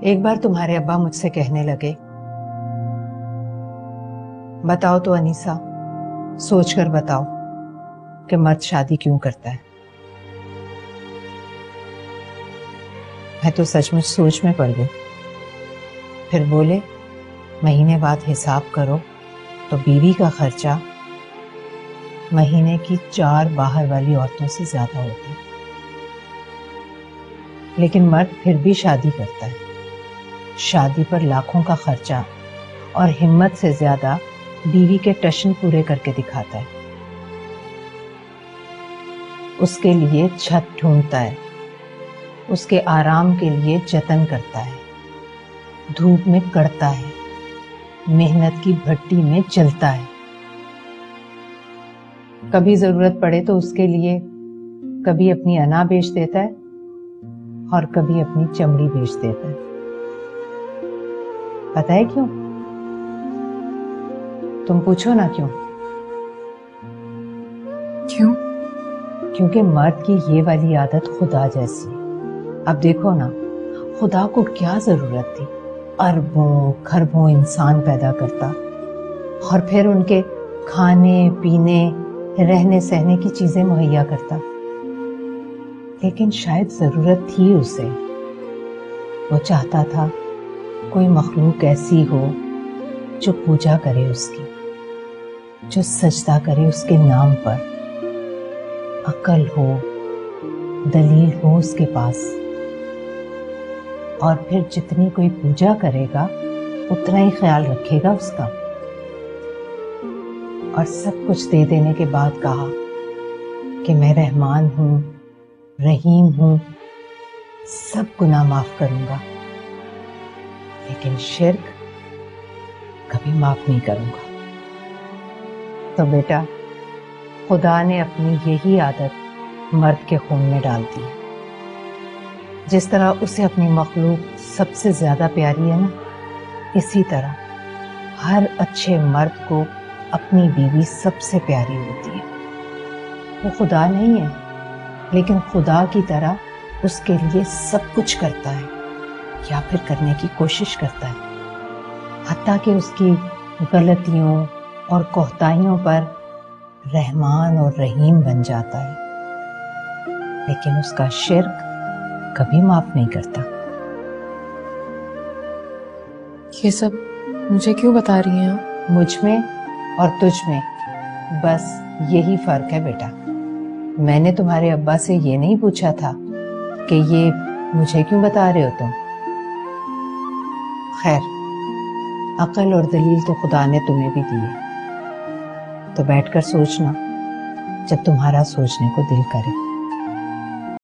ایک بار تمہارے ابا مجھ سے کہنے لگے، بتاؤ تو انیسہ، سوچ کر بتاؤ کہ مرد شادی کیوں کرتا ہے؟ میں تو سچ مچ سوچ میں پڑ گئی۔ پھر بولے، مہینے بعد حساب کرو تو بیوی کا خرچہ مہینے کی 4 باہر والی عورتوں سے زیادہ ہوتا ہے، لیکن مرد پھر بھی شادی کرتا ہے۔ شادی پر لاکھوں کا خرچہ اور ہمت سے زیادہ بیوی کے ٹشن پورے کر کے دکھاتا ہے۔ اس کے لیے چھت ڈھونڈتا ہے، اس کے آرام کے لیے جتن کرتا ہے، دھوپ میں کڑتا ہے، محنت کی بھٹی میں جلتا ہے۔ کبھی ضرورت پڑے تو اس کے لیے کبھی اپنی انا بیچ دیتا ہے اور کبھی اپنی چمڑی بیچ دیتا ہے۔ پتہ ہے کیوں؟ تم پوچھو نا کیوں؟ کیوں؟ کیونکہ مرد کی یہ والی عادت خدا جیسی ہے۔ اب دیکھو نا، خدا کو کیا ضرورت تھی اربوں کھربوں انسان پیدا کرتا اور پھر ان کے کھانے پینے رہنے سہنے کی چیزیں مہیا کرتا، لیکن شاید ضرورت تھی اسے۔ وہ چاہتا تھا کوئی مخلوق ایسی ہو جو پوجا کرے اس کی، جو سجدہ کرے اس کے نام پر، عقل ہو، دلیل ہو اس کے پاس، اور پھر جتنی کوئی پوجا کرے گا اتنا ہی خیال رکھے گا اس کا۔ اور سب کچھ دے دینے کے بعد کہا کہ میں رحمان ہوں، رحیم ہوں، سب گناہ معاف کروں گا، لیکن شرک کبھی معاف نہیں کروں گا۔ تو بیٹا، خدا نے اپنی یہی عادت مرد کے خون میں ڈال دی۔ جس طرح اسے اپنی مخلوق سب سے زیادہ پیاری ہے نا، اسی طرح ہر اچھے مرد کو اپنی بیوی سب سے پیاری ہوتی ہے۔ وہ خدا نہیں ہے، لیکن خدا کی طرح اس کے لیے سب کچھ کرتا ہے یا پھر کرنے کی کوشش کرتا ہے، حتیٰ کہ اس کی غلطیوں اور کوتاہیوں پر رحمان اور رحیم بن جاتا ہے، لیکن اس کا شرک کبھی معاف نہیں کرتا۔ یہ سب مجھے کیوں بتا رہی ہیں آپ؟ مجھ میں اور تجھ میں بس یہی فرق ہے بیٹا۔ میں نے تمہارے ابا سے یہ نہیں پوچھا تھا کہ یہ مجھے کیوں بتا رہے ہو تم۔ خیر، عقل اور دلیل تو خدا نے تمہیں بھی دی ہے، تو بیٹھ کر سوچنا جب تمہارا سوچنے کو دل کرے۔